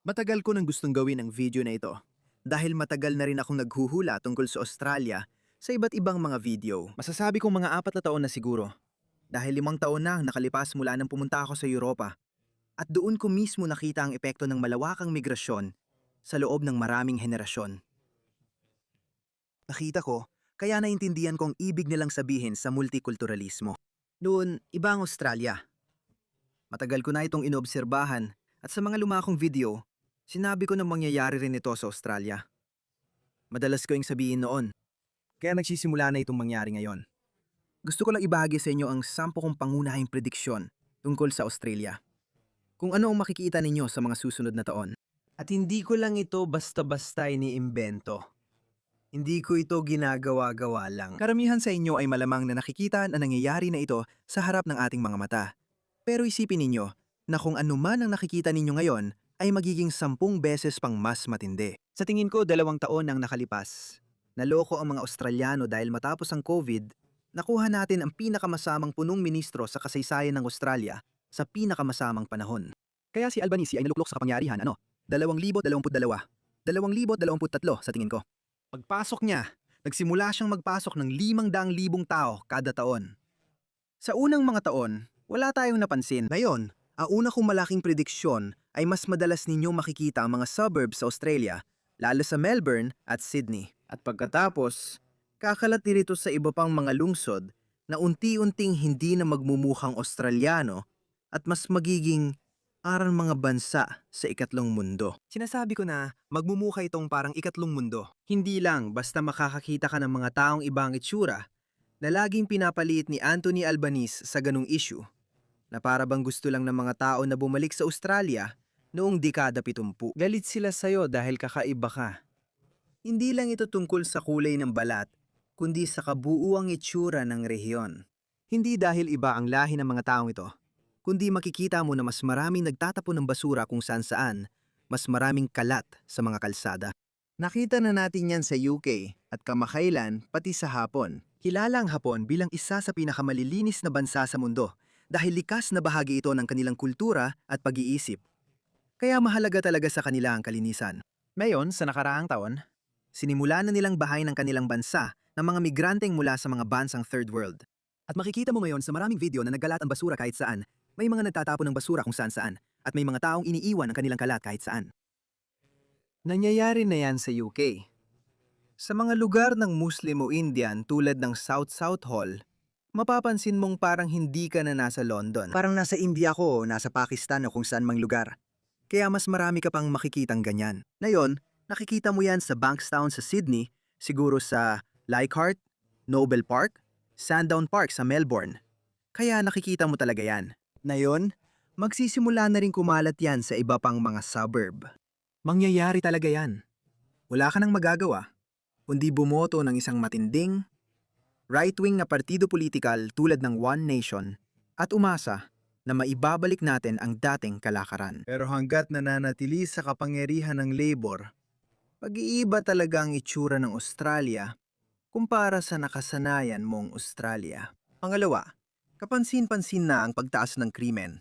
Matagal ko nang gustong gawin ang video na ito dahil matagal na rin akong naghuhula tungkol sa Australia sa iba't ibang mga video. Masasabi kong mga 4 na taon na siguro dahil 5 taon na ang nakalipas mula nang pumunta ako sa Europa at doon ko mismo nakita ang epekto ng malawakang migrasyon sa loob ng maraming henerasyon. Nakita ko, kaya naintindihan kong ibig nilang sabihin sa multikulturalismo. Noon, iba ang Australia. Matagal ko na itong inoobserbahan at sa mga lumakong video, sinabi ko na mangyayari rin ito sa Australia. Madalas ko yung sabihin noon, kaya nagsisimula na itong mangyari ngayon. Gusto ko lang ibahagi sa inyo ang 10 kong pangunahing prediksyon tungkol sa Australia. Kung ano ang makikita ninyo sa mga susunod na taon. At hindi ko lang ito basta-basta iniimbento. Hindi ko ito ginagawa-gawa lang. Karamihan sa inyo ay malamang na nakikita na nangyayari na ito sa harap ng ating mga mata. Pero isipin ninyo na kung ano man ang nakikita ninyo ngayon ay magiging 10 beses pang mas matindi. Sa tingin ko, 2 taon ang nakalipas. Naloko ang mga Australiano dahil matapos ang COVID, nakuha natin ang pinakamasamang punong ministro sa kasaysayan ng Australia sa pinakamasamang panahon. Kaya si Albanese ay naluklok sa kapangyarihan 2022, 2023 sa tingin ko. Pagpasok niya, nagsimula siyang magpasok ng 500,000 tao kada taon. Sa unang mga taon, wala tayong napansin. Ngayon, ang una kong malaking prediksyon ay mas madalas ninyo makikita ang mga suburbs sa Australia, lalo sa Melbourne at Sydney. At pagkatapos, kakalat nito sa iba pang mga lungsod na unti-unting hindi na magmumukhang Australiano at mas magiging parang mga bansa sa ikatlong mundo. Sinasabi ko na magmumukha itong parang ikatlong mundo. Hindi lang basta makakakita ka ng mga taong ibang itsura na laging pinapaliit ni Anthony Albanese sa ganung issue na para bang gusto lang ng mga tao na bumalik sa Australia noong dekada 70. Galit sila sa'yo dahil kakaiba ka. Hindi lang ito tungkol sa kulay ng balat, kundi sa kabuuang itsura ng rehiyon. Hindi dahil iba ang lahi ng mga taong ito, kundi makikita mo na mas maraming nagtatapon ng basura kung saan-saan, mas maraming kalat sa mga kalsada. Nakita na natin yan sa UK at kamakailan pati sa Hapon. Kilala ang Hapon bilang isa sa pinakamalilinis na bansa sa mundo dahil likas na bahagi ito ng kanilang kultura at pag-iisip. Kaya mahalaga talaga sa kanila ang kalinisan. Ngayon, sa nakaraang taon, sinimula na nilang bahay ng kanilang bansa ng mga migranteng mula sa mga bansang third world. At makikita mo ngayon sa maraming video na nagkalat ang basura kahit saan, may mga nagtatapon ng basura kung saan-saan, at may mga taong iniiwan ang kanilang kalat kahit saan. Nangyayari na yan sa UK. Sa mga lugar ng Muslim o Indian tulad ng South Hall, mapapansin mong parang hindi ka na nasa London. Parang nasa India ko o nasa Pakistan o kung saan mang lugar. Kaya mas marami ka pang makikitang ganyan. Ngayon, nakikita mo yan sa Bankstown sa Sydney, siguro sa Leichhardt, Noble Park, Sandown Park sa Melbourne. Kaya nakikita mo talaga yan. Ngayon, magsisimula na rin kumalat yan sa iba pang mga suburb. Mangyayari talaga yan. Wala ka nang magagawa, kundi bumoto ng isang matinding, right-wing na partido politikal tulad ng One Nation at umasa na maibabalik natin ang dating kalakaran. Pero hanggat nananatili sa kapangyarihan ng Labor, pag-iiba talaga ang itsura ng Australia kumpara sa nakasanayan mong Australia. Pangalawa, kapansin-pansin na ang pagtaas ng krimen.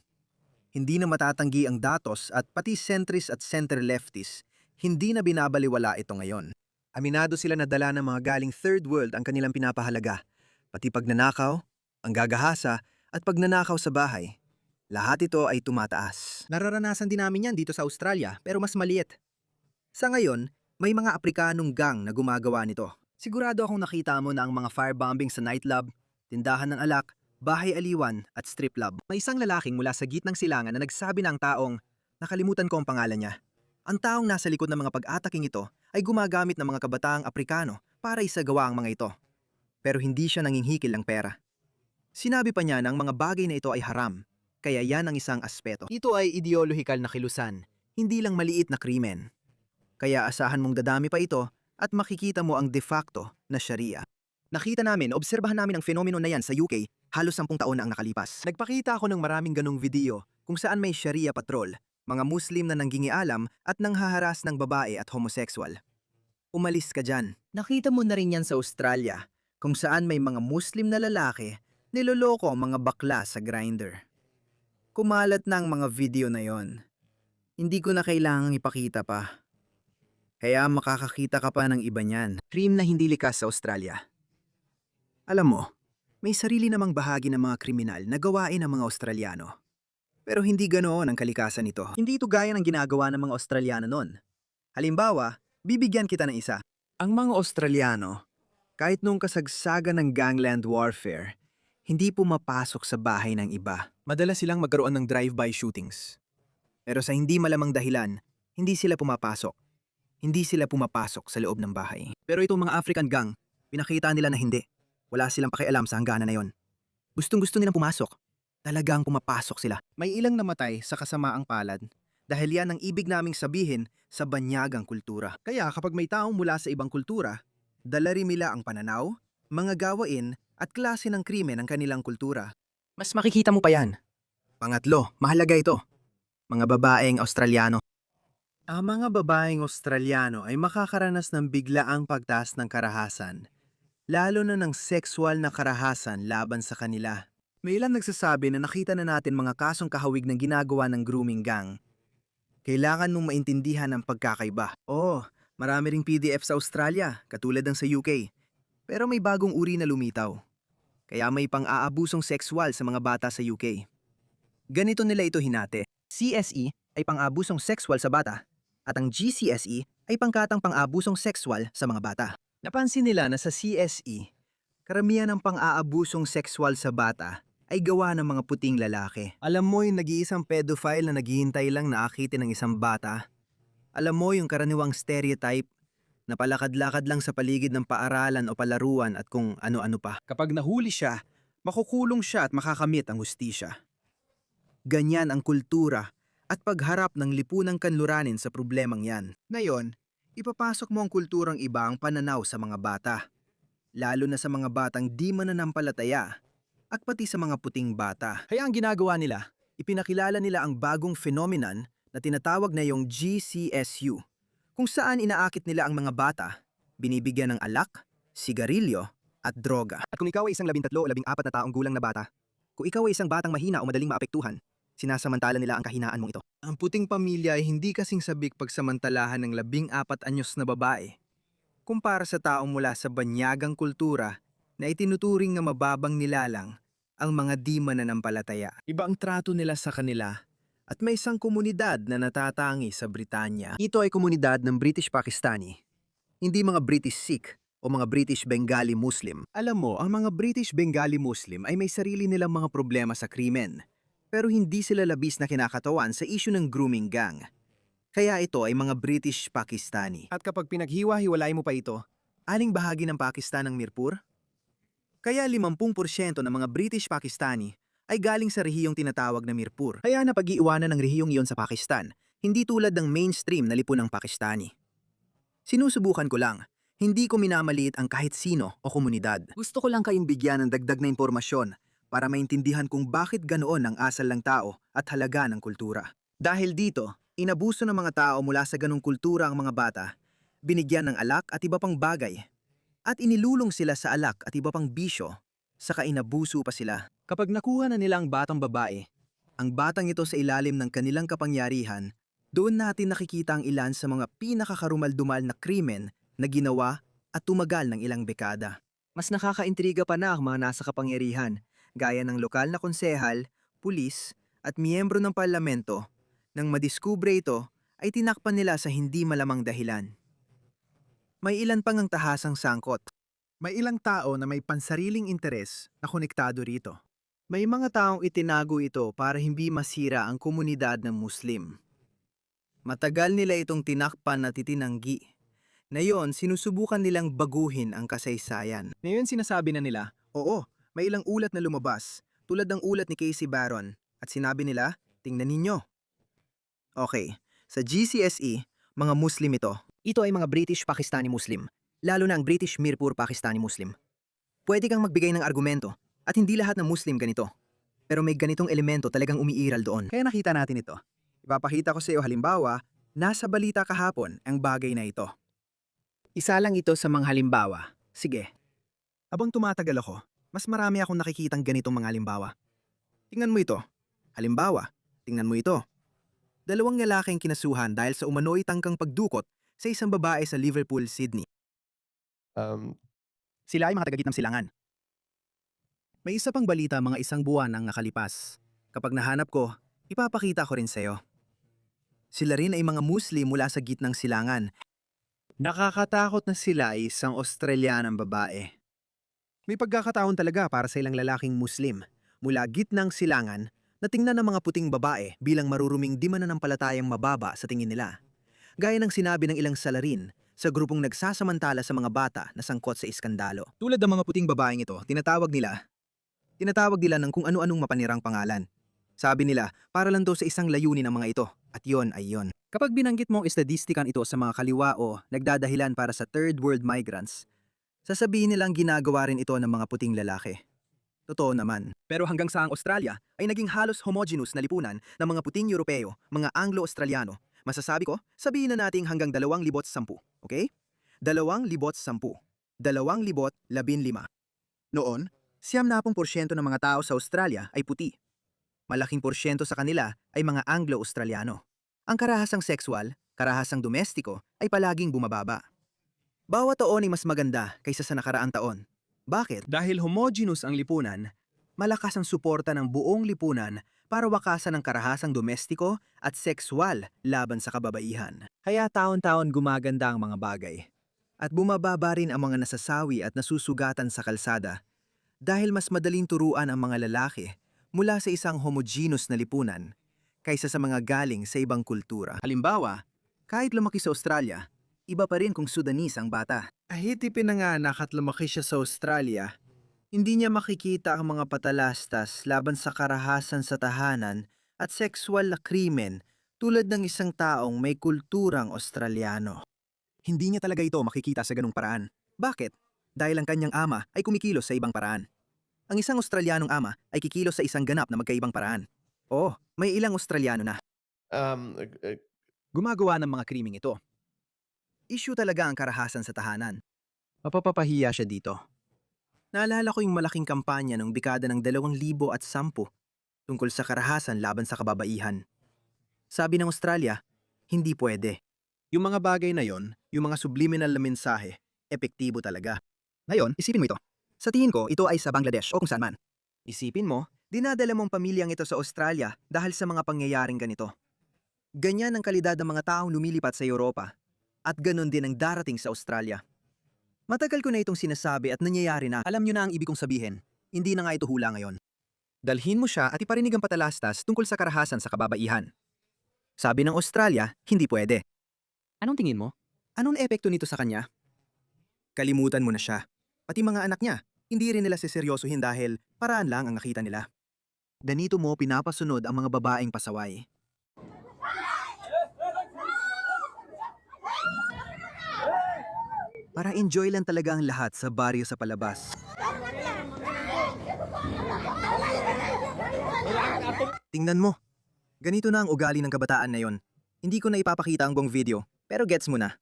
Hindi na matatanggi ang datos at pati centrist at center-leftist, hindi na binabaliwala ito ngayon. Aminado sila na dala ng mga galing third world ang kanilang pinapahalaga, pati pagnanakaw, ang gagahasa at pagnanakaw sa bahay. Lahat ito ay tumataas. Nararanasan din namin yan dito sa Australia pero mas maliit. Sa ngayon, may mga Aprikanong gang na gumagawa nito. Sigurado akong nakita mo na ang mga firebombing sa nightclub, tindahan ng alak, bahay aliwan at strip club. May isang lalaking mula sa gitnang silangan na nagsabi ng taong, nakalimutan ko ang pangalan niya. Ang taong nasa likod ng mga pag-ataking ito ay gumagamit ng mga kabataang Aprikano para isagawa ang mga ito. Pero hindi siya nanginghikil ng pera. Sinabi pa niya na ang mga bagay na ito ay haram, kaya yan ang isang aspeto. Ito ay ideolohikal na kilusan, hindi lang maliit na krimen. Kaya asahan mong dadami pa ito at makikita mo ang de facto na Sharia. Nakita namin, obserbahan namin ang fenomeno na yan sa UK halos 10 taon na ang nakalipas. Nagpakita ako ng maraming ganong video kung saan may Sharia patrol, mga Muslim na nanggingialam at nanghaharas ng babae at homosexual. Umalis ka dyan. Nakita mo na rin yan sa Australia, kung saan may mga Muslim na lalaki niloloko ang mga bakla sa Grindr. Kumalat na ang mga video na yon. Hindi ko na kailangang ipakita pa. Kaya makakakita ka pa ng iba niyan. Crime na hindi likas sa Australia. Alam mo, may sarili namang bahagi ng mga kriminal na gawain ng mga Australiano. Pero hindi ganoon ang kalikasan nito. Hindi ito gaya ng ginagawa ng mga Australiano noon. Halimbawa, bibigyan kita ng isa. Ang mga Australiano, kahit nung kasagsagan ng gangland warfare, hindi pumapasok sa bahay ng iba. Madalas silang magkaroon ng drive-by shootings. Pero sa hindi malamang dahilan, hindi sila pumapasok. Hindi sila pumapasok sa loob ng bahay. Pero itong mga African gang, pinakita nila na hindi. Wala silang pakialam sa hangganan na yon. Gustong-gusto nilang pumasok. Talagang pumapasok sila. May ilang namatay sa kasamaang palad dahil yan ang ibig naming sabihin sa banyagang kultura. Kaya kapag may taong mula sa ibang kultura, dala rin nila ang pananaw, mga gawain at klase ng krimen ng kanilang kultura. Mas makikita mo pa yan. Pangatlo, mahalaga ito. Mga babaeng Australiano. Ang mga babaeng Australiano ay makakaranas ng biglaang pagtaas ng karahasan, lalo na ng sexual na karahasan laban sa kanila. May ilan nagsasabi na nakita na natin mga kasong kahawig na ginagawa ng grooming gang. Kailangan mong maintindihan ang pagkakaiba. Oo, marami ring PDF sa Australia, katulad ng sa UK. Pero may bagong uri na lumitaw. Kaya may pang-aabusong sexual sa mga bata sa UK. Ganito nila ito hinati. CSE ay pang-abusong sexual sa bata at ang GCSE ay pangkatang pang-abusong sexual sa mga bata. Napansin nila na sa CSE, karamihan ng pang-aabusong sexual sa bata ay gawa ng mga puting lalaki. Alam mo yung nag-iisang pedophile na naghihintay lang na akitin ng isang bata? Alam mo yung karaniwang stereotype na palakad-lakad lang sa paligid ng paaralan o palaruan at kung ano-ano pa? Kapag nahuli siya, makukulong siya at makakamit ang hustisya. Ganyan ang kultura at pagharap ng lipunang kanluranin sa problemang yan. Ngayon, ipapasok mo ang kulturang iba ang pananaw sa mga bata. Lalo na sa mga batang di mananampalataya at pati sa mga puting bata. Kaya ang ginagawa nila, ipinakilala nila ang bagong phenomenon na tinatawag na yung GCSU, kung saan inaakit nila ang mga bata, binibigyan ng alak, sigarilyo, at droga. At kung ikaw ay isang 13 o 14 na taong gulang na bata, kung ikaw ay isang batang mahina o madaling maapektuhan, sinasamantala nila ang kahinaan mong ito. Ang puting pamilya ay hindi kasing sabik pagsamantalahan ng 14 anyos na babae, kumpara sa taong mula sa banyagang kultura na itinuturing na mababang nilalang ang mga di mananampalataya. Iba ang trato nila sa kanila at may isang komunidad na natatangi sa Britanya. Ito ay komunidad ng British Pakistani, hindi mga British Sikh o mga British Bengali Muslim. Alam mo, ang mga British Bengali Muslim ay may sarili nilang mga problema sa krimen, pero hindi sila labis na kinakatawan sa issue ng grooming gang. Kaya ito ay mga British Pakistani. At kapag pinaghiwa-hiwalay mo pa ito, aling bahagi ng Pakistan ang Mirpur? Kaya 50% ng mga British Pakistani ay galing sa rehiyong tinatawag na Mirpur. Kaya napag-iiwanan ng rehiyong iyon sa Pakistan, hindi tulad ng mainstream na lipunang Pakistani. Sinusubukan ko lang, hindi ko minamaliit ang kahit sino o komunidad. Gusto ko lang kayong bigyan ng dagdag na impormasyon para maintindihan kung bakit ganoon ang asal ng tao at halaga ng kultura. Dahil dito, inabuso ng mga tao mula sa ganong kultura ang mga bata, binigyan ng alak at iba pang bagay, at inilulong sila sa alak at iba pang bisyo, saka inabuso pa sila. Kapag nakuha na nila ang batang babae, ang batang ito sa ilalim ng kanilang kapangyarihan, doon natin nakikita ang ilan sa mga pinakakarumal-dumal na krimen na ginawa at tumagal ng ilang dekada. Mas nakakaintriga pa na ang mga nasa kapangyarihan, gaya ng lokal na konsehal, pulis, at miyembro ng parlamento. Nang madiskubre ito, ay tinakpan nila sa hindi malamang dahilan. May ilan pang ang tahasang sangkot. May ilang tao na may pansariling interes na konektado rito. May mga taong itinago ito para hindi masira ang komunidad ng Muslim. Matagal nila itong tinakpan at itinanggi. Ngayon, sinusubukan nilang baguhin ang kasaysayan. Ngayon sinasabi na nila, oo, may ilang ulat na lumabas, tulad ng ulat ni Casey Barron, at sinabi nila, tingnan ninyo. Okay, sa GCSE, mga Muslim ito. Ito ay mga British Pakistani Muslim, lalo na ang British Mirpur Pakistani Muslim. Pwede kang magbigay ng argumento, at hindi lahat ng Muslim ganito. Pero may ganitong elemento talagang umiiral doon. Kaya nakita natin ito. Ipapakita ko sa iyo halimbawa, nasa balita kahapon ang bagay na ito. Isa lang ito sa mga halimbawa. Sige. Habang tumatagal ako, mas marami akong nakikitang ganitong mga halimbawa. Tingnan mo ito. Halimbawa, tingnan mo ito. Dalawang lalaking kinasuhan dahil sa umano'y tangkang pagdukot sa isang babae sa Liverpool, Sydney. Um, Sila ay mga tagagitnang silangan. May isa pang balita mga isang buwan ang nakalipas. Kapag nahanap ko, ipapakita ko rin sa'yo. Sila rin ay mga Muslim mula sa gitnang silangan. Nakakatakot na sila ay isang Australianang babae. May pagkakataon talaga para sa ilang lalaking Muslim mula gitnang silangan na tingnan ng mga puting babae bilang maruruming di mananampalatayang mababa sa tingin nila. Gaya ng sinabi ng ilang salarin sa grupong nagsasamantala sa mga bata na sangkot sa iskandalo. Tulad ng mga puting babaeng ito, tinatawag nila ng kung ano-anong mapanirang pangalan. Sabi nila, para lang to sa isang layunin ng mga ito, at yon ay yon. Kapag binanggit mo ang estadistikan ito sa mga kaliwa o nagdadahilan para sa third world migrants, sasabihin nilang ginagawa rin ito ng mga puting lalaki. Totoo naman. Pero hanggang sa ang Australia ay naging halos homogeneous na lipunan ng mga puting Europeo, mga Anglo-Australiano. Masasabi ko, sabihin na nating hanggang 2010, okay? 2010. 2015. Noon, 70% ng mga tao sa Australia ay puti. Malaking porsyento sa kanila ay mga Anglo-Australiano. Ang karahasang sexual, karahasang domestiko ay palaging bumababa. Bawat taon ay mas maganda kaysa sa nakaraang taon. Bakit? Dahil homogeneous ang lipunan, malakas ang suporta ng buong lipunan para wakasan ang karahasang domestiko at sexual laban sa kababaihan. Kaya taon-taon gumaganda ang mga bagay. At bumababa rin ang mga nasasawi at nasusugatan sa kalsada dahil mas madaling turuan ang mga lalaki mula sa isang homogeneous na lipunan kaysa sa mga galing sa ibang kultura. Halimbawa, kahit lumaki sa Australia, iba pa rin kung Sudanese ang bata. Kahit ipinanganak at lumaki siya sa Australia, hindi niya makikita ang mga patalastas laban sa karahasan sa tahanan at sexual na krimen tulad ng isang taong may kulturang Australiano. Hindi niya talaga ito makikita sa ganung paraan. Bakit? Dahil ang kanyang ama ay kumikilos sa ibang paraan. Ang isang Australianong ama ay kikilos sa isang ganap na magkaibang paraan. Oo, may ilang Australiano na um, uh, uh, gumagawa ng mga krimeng ito. Issue talaga ang karahasan sa tahanan. Mapapapahiya siya dito. Naalala ko yung malaking kampanya noong dekada ng 2010 tungkol sa karahasan laban sa kababaihan. Sabi ng Australia, hindi pwede. Yung mga bagay na yon, yung mga subliminal na mensahe, epektibo talaga. Ngayon, isipin mo ito. Sa tingin ko, ito ay sa Bangladesh o kung saan man. Isipin mo, dinadala mong pamilyang ito sa Australia dahil sa mga pangyayaring ganito. Ganyan ang kalidad ng mga taong lumilipat sa Europa. At ganun din ang darating sa Australia. Matagal ko na itong sinasabi at nangyayari na. Alam nyo na ang ibig kong sabihin. Hindi na nga ito hula ngayon. Dalhin mo siya at iparinig ang patalastas tungkol sa karahasan sa kababaihan. Sabi ng Australia, hindi pwede. Anong tingin mo? Anong epekto nito sa kanya? Kalimutan mo na siya. Pati mga anak niya, hindi rin nila seseryosohin dahil paraan lang ang nakita nila. Ganito mo pinapasunod ang mga babaeng pasaway. Para enjoy lang talaga ang lahat sa baryo sa palabas. Tingnan mo. Ganito na ang ugali ng kabataan na yon. Hindi ko na ipapakita ang buong video, pero gets mo na.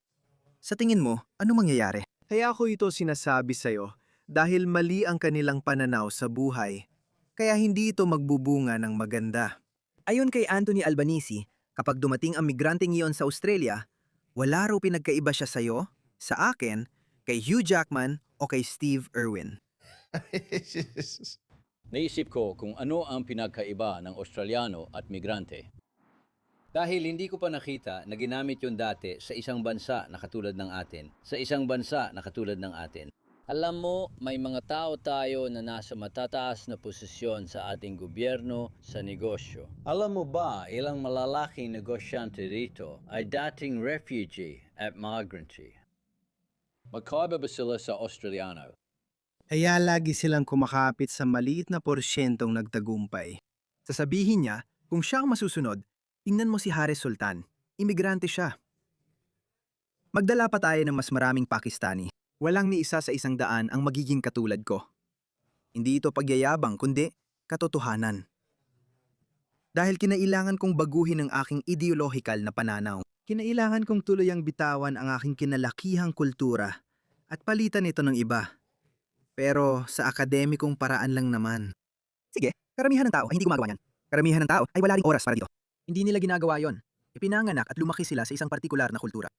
Sa tingin mo, ano mangyayari? Kaya ako ito sinasabi sa'yo dahil mali ang kanilang pananaw sa buhay. Kaya hindi ito magbubunga ng maganda. Ayon kay Anthony Albanese, kapag dumating ang migranteng iyon sa Australia, wala raw pinagkaiba siya sa'yo, sa akin, kay Hugh Jackman o kay Steve Irwin. Naisip ko kung ano ang pinagkaiba ng Australiano at migrante. Dahil hindi ko pa nakita na ginamit yun dati sa isang bansa na katulad ng atin. Sa isang bansa na katulad ng atin. Alam mo, may mga tao tayo na nasa matataas na posisyon sa ating gobyerno sa negosyo. Alam mo ba, ilang malalaking negosyante dito ay dating refugee at migrante. Magkaiba ba sila sa Australiano? Kaya lagi silang kumakapit sa maliit na porsyentong nagtagumpay. Sasabihin niya, kung siya ang masusunod, tingnan mo si Haris Sultan. Imigrante siya. Magdala pa tayo ng mas maraming Pakistani. Walang ni isa sa 100 ang magiging katulad ko. Hindi ito pagyayabang kundi katotohanan. Dahil kinailangan kong baguhin ang aking ideolohikal na pananaw. Kinailangan kong tuluyang bitawan ang aking kinalakihang kultura at palitan ito ng iba. Pero sa akademikong paraan lang naman. Sige, karamihan ng tao ay hindi gumagawa yan. Karamihan ng tao ay wala ring oras para dito. Hindi nila ginagawa yon. Ipinanganak at lumaki sila sa isang partikular na kultura.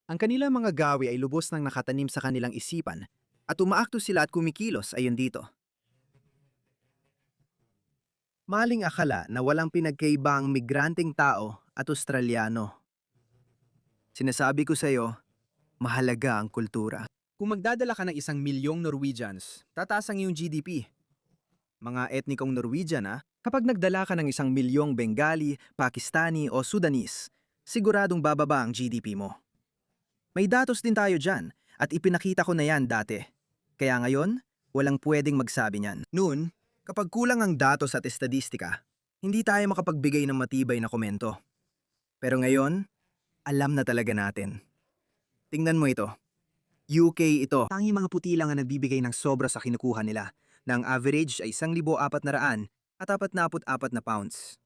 Ang kanilang mga gawi ay lubos nang nakatanim sa kanilang isipan at umaakto sila at kumikilos ayon dito. Maling akala na walang pinagkaiba ang migranteng tao at Australyano. Sinasabi ko sa iyo, mahalaga ang kultura. Kung magdadala ka ng 1,000,000 Norwegians, tataas ang iyong GDP. Mga etnikong Norwegian kapag nagdala ka ng 1,000,000 Bengali, Pakistani o Sudanese, siguradong bababa ang GDP mo. May datos din tayo dyan at ipinakita ko na yan dati. Kaya ngayon, walang pwedeng magsabi niyan. Noon, kapag kulang ang datos at estadistika, hindi tayo makapagbigay ng matibay na komento. Pero ngayon, alam na talaga natin. Tingnan mo ito. UK ito. Tanging mga puti lang ang nagbibigay ng sobra sa kinukuha nila, na ang average ay 1,400 at 44 na pounds.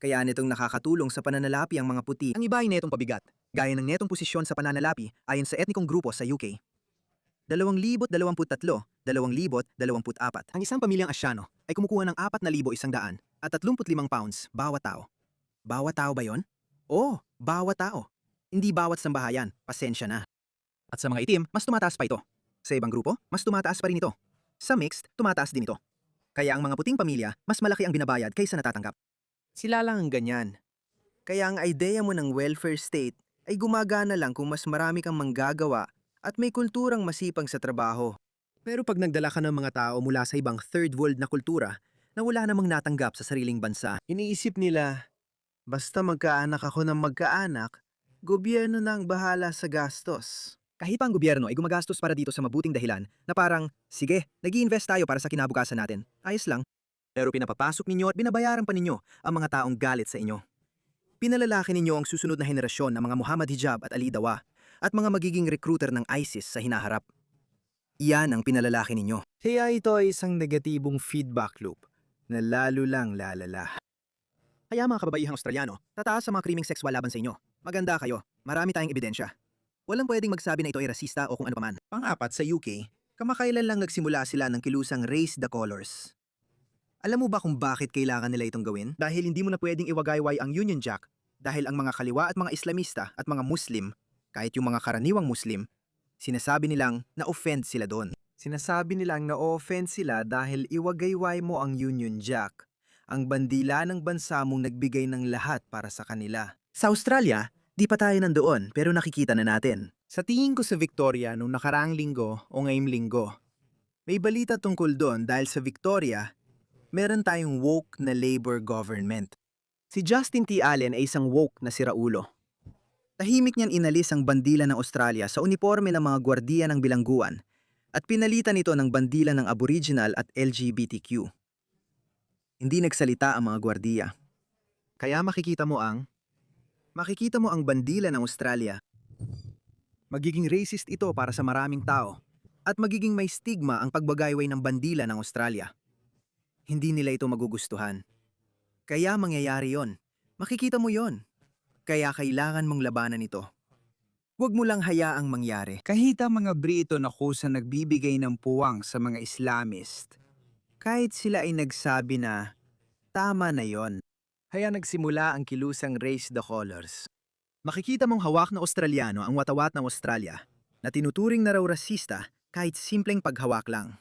Kaya nitong nakakatulong sa pananalapi ang mga puti. Ang iba ay netong pabigat, gaya ng netong posisyon sa pananalapi ayon sa etnikong grupo sa UK. 2023, 2024. Ang isang pamilyang Asyano ay kumukuha ng 4,100 at 35 pounds bawat tao. Bawat tao ba yon? Oo, bawat tao. Hindi bawat sambahayan, pasensya na. At sa mga itim, mas tumataas pa ito. Sa ibang grupo, mas tumataas pa rin ito. Sa mixed, tumataas din ito. Kaya ang mga puting pamilya, mas malaki ang binabayad kaysa natatanggap. Sila lang ang ganyan. Kaya ang idea mo ng welfare state ay gumagana lang kung mas marami kang manggagawa at may kulturang masipag sa trabaho. Pero pag nagdala ka ng mga tao mula sa ibang third world na kultura na wala namang natanggap sa sariling bansa, iniisip nila, basta magkaanak ako ng magkaanak, gobyerno na ang bahala sa gastos. Kahit pa ang gobyerno ay gumagastos para dito sa mabuting dahilan na parang, sige, nag-i-invest tayo para sa kinabukasan natin. Ayos lang. Pero pinapapasok ninyo at binabayaran pa ninyo ang mga taong galit sa inyo. Pinalalaki ninyo ang susunod na henerasyon ng mga Muhammad Hijab at Ali Dawa at mga magiging recruiter ng ISIS sa hinaharap. Iyan ang pinalalaki ninyo. Kaya ito ay isang negatibong feedback loop na lalo lang lalala. Kaya mga kababaihang Australyano, tataas sa mga krimeng sexual laban sa inyo. Maganda kayo. Marami tayong ebidensya. Walang pwedeng magsabi na ito ay rasista o kung ano paman. Pang-apat, sa UK, kamakailan lang nagsimula sila ng kilusang Race the Colours. Alam mo ba kung bakit kailangan nila itong gawin? Dahil hindi mo na pwedeng iwagayway ang Union Jack dahil ang mga kaliwa at mga Islamista at mga Muslim, kahit yung mga karaniwang Muslim, sinasabi nilang na-offend sila doon. Sinasabi nilang na-offend sila dahil iwagayway mo ang Union Jack, ang bandila ng bansa mong nagbigay ng lahat para sa kanila. Sa Australia, di pa tayo nandoon pero nakikita na natin. Sa tingin ko sa Victoria nung nakaraang linggo o ngayong linggo, may balita tungkol doon dahil sa Victoria, meron tayong woke na Labour government. Si Justin T. Allen ay isang woke na siraulo. Tahimik niyan inalis ang bandila ng Australia sa uniforme ng mga gwardiya ng bilangguan at pinalitan ito ng bandila ng Aboriginal at LGBTQ. Hindi nagsalita ang mga gwardiya. Kaya makikita mo ang bandila ng Australia. Magiging racist ito para sa maraming tao at magiging may stigma ang pagbagayway ng bandila ng Australia. Hindi nila ito magugustuhan. Kaya mangyayari yon. Makikita mo yon. Kaya kailangan mong labanan ito. Huwag mo lang hayaang mangyari. Kahit ang mga Brito na kusa nagbibigay ng puwang sa mga Islamist, kahit sila ay nagsabi na, tama na yon. Kaya nagsimula ang kilusang Race the Colours. Makikita mong hawak na Australyano ang watawat ng Australia na tinuturing na raw rasista kahit simpleng paghawak lang.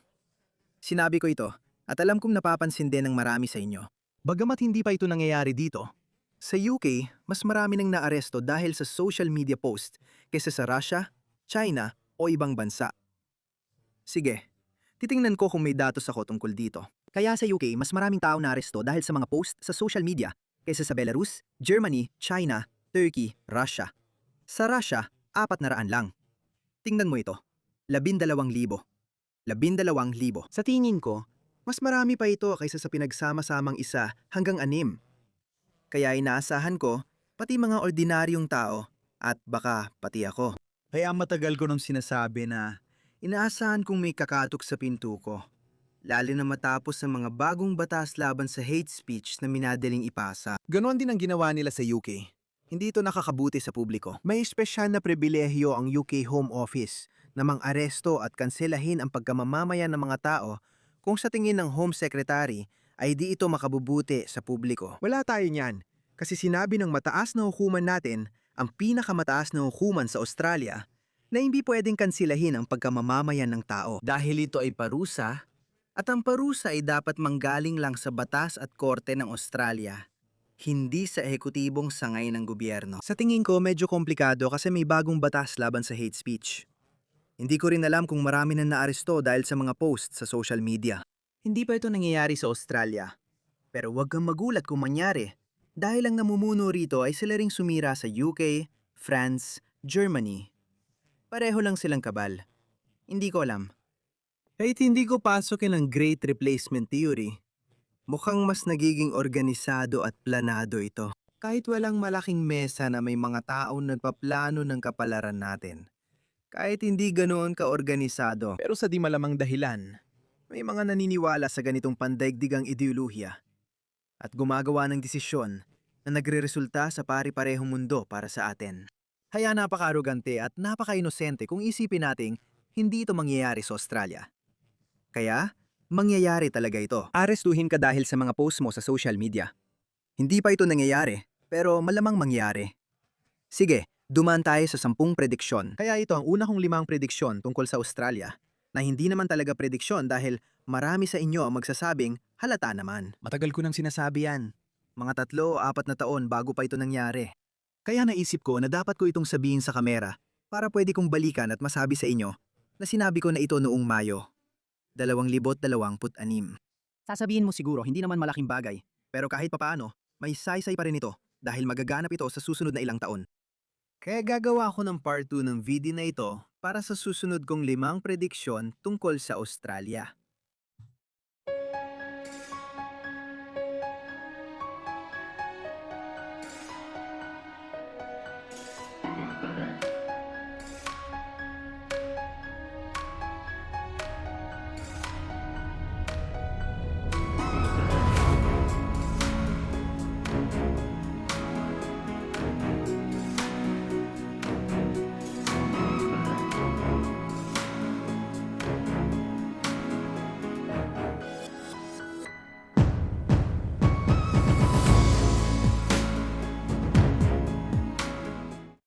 Sinabi ko ito at alam kong napapansin din ng marami sa inyo. Bagamat hindi pa ito nangyayari dito, sa UK, mas marami nang naaresto dahil sa social media post kaysa sa Russia, China o ibang bansa. Sige, titingnan ko kung may datos ako tungkol dito. Kaya sa UK, mas maraming tao naaresto dahil sa mga post sa social media kaysa sa Belarus, Germany, China, Turkey, Russia. Sa Russia, 400 lang. Tingnan mo ito, 12,000. 12,000. Sa tingin ko, mas marami pa ito kaysa sa pinagsama-samang 1 hanggang 6. Kaya inaasahan ko, pati mga ordinaryong tao, at baka pati ako. Kaya matagal ko nung sinasabi na inaasahan kong may kakatok sa pinto ko. Lalo na matapos ang mga bagong batas laban sa hate speech na minadaling ipasa. Ganon din ang ginawa nila sa UK. Hindi ito nakakabuti sa publiko. May espesyal na pribilehyo ang UK Home Office na mang-aresto at kanselahin ang pagkamamamayan ng mga tao kung sa tingin ng Home Secretary ay di ito makabubuti sa publiko. Wala tayo niyan. Kasi sinabi ng mataas na hukuman natin, ang pinakamataas na hukuman sa Australia, na hindi pwedeng kansilahin ang pagkamamamayan ng tao. Dahil ito ay parusa, at ang parusa ay dapat manggaling lang sa batas at korte ng Australia, hindi sa ehekutibong sangay ng gobyerno. Sa tingin ko, medyo komplikado kasi may bagong batas laban sa hate speech. Hindi ko rin alam kung marami na naaresto dahil sa mga posts sa social media. Hindi pa ito nangyayari sa Australia. Pero huwag kang magulat kung mangyari. Dahil ang namumuno rito ay sila ring sumira sa UK, France, Germany. Pareho lang silang kabal. Hindi ko alam. Kahit hindi ko pasokin ang Great Replacement Theory, mukhang mas nagiging organisado at planado ito. Kahit walang malaking mesa na may mga taong nagpaplano ng kapalaran natin. Kahit hindi ganoon kaorganisado. Pero sa di malamang dahilan, may mga naniniwala sa ganitong pandaigdigang ideolohiya at gumagawa ng desisyon na nagreresulta sa pari-parehong mundo para sa atin. Kaya napaka-arugante at napaka-inosente kung isipin nating hindi ito mangyayari sa Australia. Kaya, mangyayari talaga ito. Arestuhin ka dahil sa mga post mo sa social media. Hindi pa ito nangyayari, pero malamang mangyari. Sige, dumaan tayo sa 10 prediksyon. Kaya ito ang una kong 5 prediksyon tungkol sa Australia, na hindi naman talaga prediksyon dahil marami sa inyo ang magsasabing halata naman. Matagal ko nang sinasabi yan. Mga 3 o 4 na taon bago pa ito nangyari. Kaya naisip ko na dapat ko itong sabihin sa kamera para pwede kong balikan at masabi sa inyo na sinabi ko na ito noong Mayo, 2026. Sasabihin mo siguro hindi naman malaking bagay, pero kahit papaano, may saysay pa rin ito dahil magaganap ito sa susunod na ilang taon. Kaya gagawa ako ng part 2 ng video na ito para sa susunod kong 5 prediksyon tungkol sa Australia.